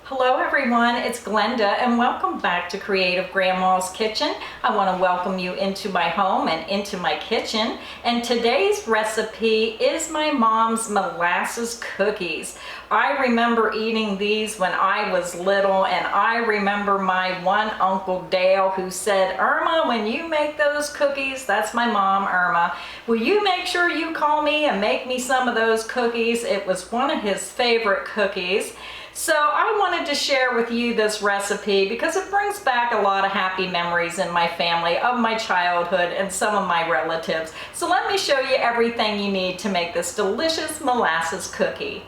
Hello everyone, it's Glenda and welcome back to Creative Grandma's Kitchen. I want to welcome you into my home and into my kitchen. And today's recipe is my mom's molasses cookies. I remember eating these when I was little, and I remember my one Uncle Dale who said, "Irma, when you make those cookies," that's my mom, Irma, "will you make sure you call me and make me some of those cookies?" It was one of his favorite cookies. So I wanted to share with you this recipe because it brings back a lot of happy memories in my family of my childhood and some of my relatives. So let me show you everything you need to make this delicious molasses cookie.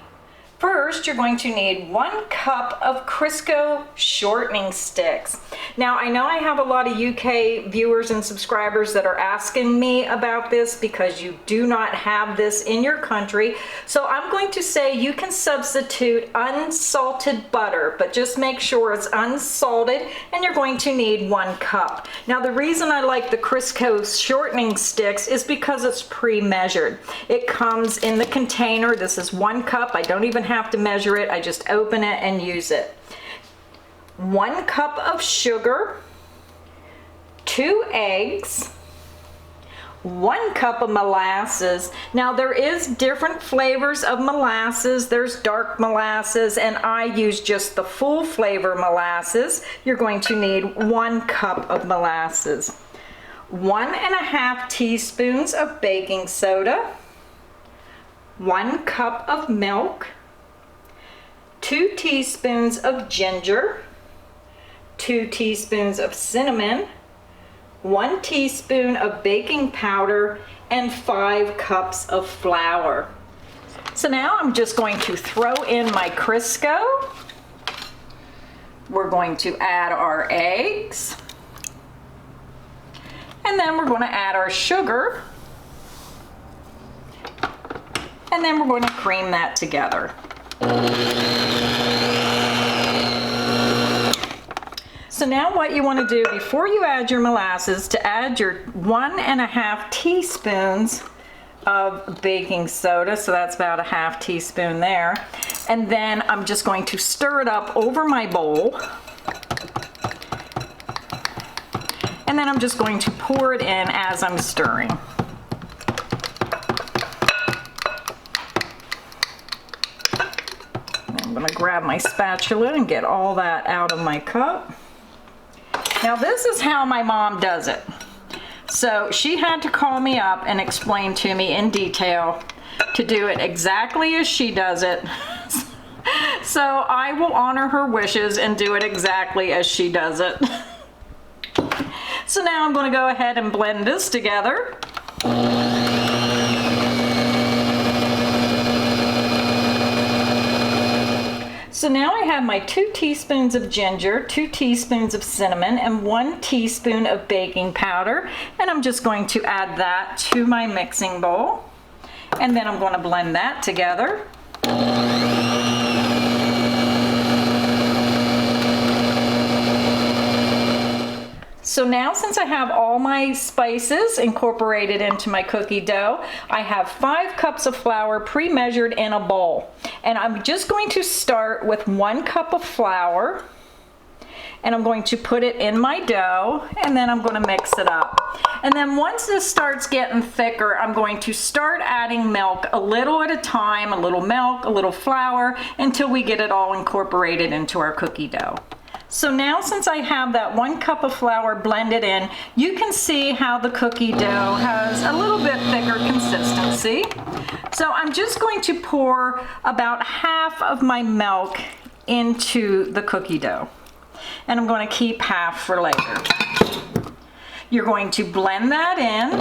First, you're going to need 1 cup of Crisco shortening sticks. Now, I know I have a lot of UK viewers and subscribers that are asking me about this because you do not have this in your country. So I'm going to say you can substitute unsalted butter, but just make sure it's unsalted, and you're going to need 1 cup. Now, the reason I like the Crisco shortening sticks is because it's pre-measured. It comes in the container. This is 1 cup. I don't even have to measure it. I just open it and use it. 1 cup of sugar, 2 eggs, 1 cup of molasses. Now there is different flavors of molasses. There's dark molasses, and I use just the full flavor molasses. You're going to need 1 cup of molasses, 1½ teaspoons of baking soda, 1 cup of milk, 2 teaspoons of ginger, 2 teaspoons of cinnamon, 1 teaspoon of baking powder, and 5 cups of flour. So now I'm just going to throw in my Crisco. We're going to add our eggs. And then we're going to add our sugar. And then we're going to cream that together. So now what you want to do before you add your molasses, to add your 1½ teaspoons of baking soda, so that's about ½ teaspoon there, and then I'm just going to stir it up over my bowl, and then I'm just going to pour it in as I'm stirring. I'm going to grab my spatula and get all that out of my cup. Now this is how my mom does it. So she had to call me up and explain to me in detail to do it exactly as she does it. So I will honor her wishes and do it exactly as she does it. So now I'm going to go ahead and blend this together. So now I have my 2 teaspoons of ginger, 2 teaspoons of cinnamon, and 1 teaspoon of baking powder. And I'm just going to add that to my mixing bowl. And then I'm going to blend that together. So now, since I have all my spices incorporated into my cookie dough, I have 5 cups of flour pre-measured in a bowl. And I'm just going to start with 1 cup of flour, and I'm going to put it in my dough, and then I'm going to mix it up. And then once this starts getting thicker, I'm going to start adding milk a little at a time, a little milk, a little flour, until we get it all incorporated into our cookie dough. So now, since I have that 1 cup of flour blended in, you can see how the cookie dough has a little bit thicker consistency. So I'm just going to pour about half of my milk into the cookie dough. And I'm going to keep half for later. You're going to blend that in.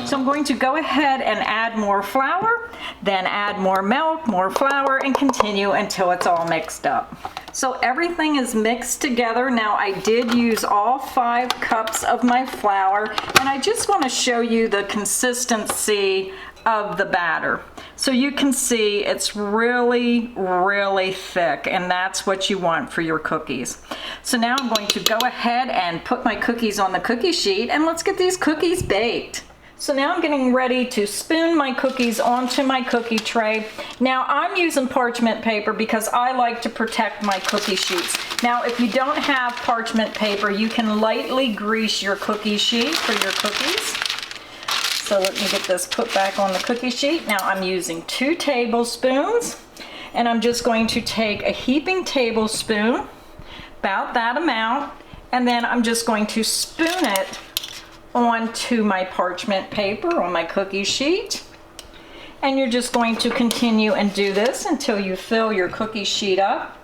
So I'm going to go ahead and add more flour, then add more milk, more flour, and continue until it's all mixed up. So everything is mixed together. Now I did use all 5 cups of my flour, and I just want to show you the consistency of the batter. So you can see it's really, really thick, and that's what you want for your cookies. So now I'm going to go ahead and put my cookies on the cookie sheet, and let's get these cookies baked. So now I'm getting ready to spoon my cookies onto my cookie tray. Now I'm using parchment paper because I like to protect my cookie sheets. Now if you don't have parchment paper, you can lightly grease your cookie sheet for your cookies. So let me get this put back on the cookie sheet. Now I'm using 2 tablespoons, and I'm just going to take a heaping tablespoon, about that amount, and then I'm just going to spoon it onto my parchment paper on my cookie sheet. And you're just going to continue and do this until you fill your cookie sheet up.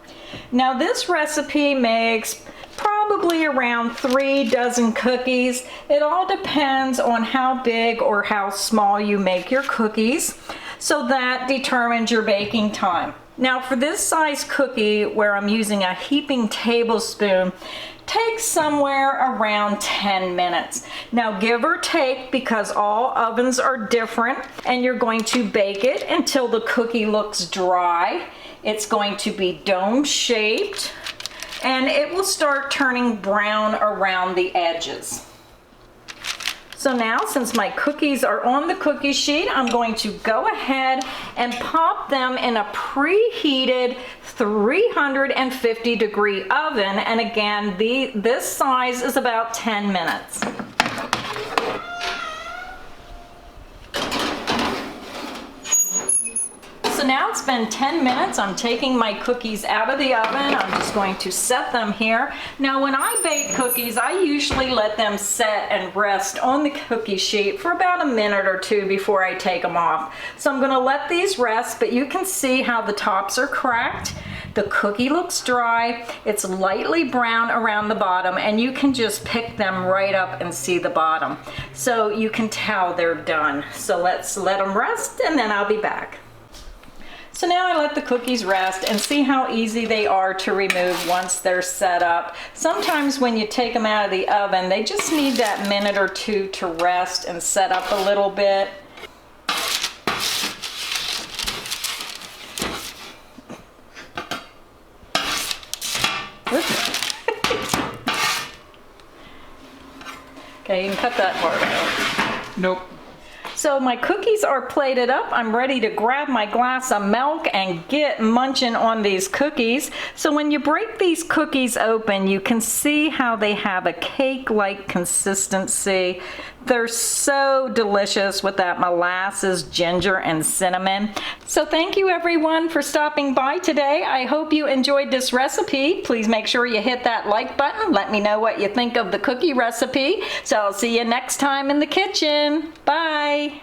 Now this recipe makes probably around 3 dozen cookies. It all depends on how big or how small you make your cookies, so that determines your baking time. Now for this size cookie, where I'm using a heaping tablespoon, takes somewhere around 10 minutes. Now give or take, because all ovens are different, and you're going to bake it until the cookie looks dry. It's going to be dome shaped, and it will start turning brown around the edges. So now, since my cookies are on the cookie sheet, I'm going to go ahead and pop them in a preheated 350-degree oven. And again, this size is about 10 minutes. So now it's been 10 minutes. I'm taking my cookies out of the oven. I'm just going to set them here. Now when I bake cookies, I usually let them set and rest on the cookie sheet for about a minute or 2 before I take them off. So I'm going to let these rest, but you can see how the tops are cracked. The cookie looks dry. It's lightly brown around the bottom, and you can just pick them right up and see the bottom. So you can tell they're done. So let's let them rest, and then I'll be back. So now I let the cookies rest, and see how easy they are to remove once they're set up. Sometimes when you take them out of the oven, they just need that minute or 2 to rest and set up a little bit. Okay, you can cut that part out. Nope. So my cookies are plated up. I'm ready to grab my glass of milk and get munching on these cookies. So when you break these cookies open, you can see how they have a cake-like consistency. They're so delicious with that molasses, ginger, and cinnamon. So thank you everyone for stopping by today. I hope you enjoyed this recipe. Please make sure you hit that like button. Let me know what you think of the cookie recipe. So I'll see you next time in the kitchen. Bye.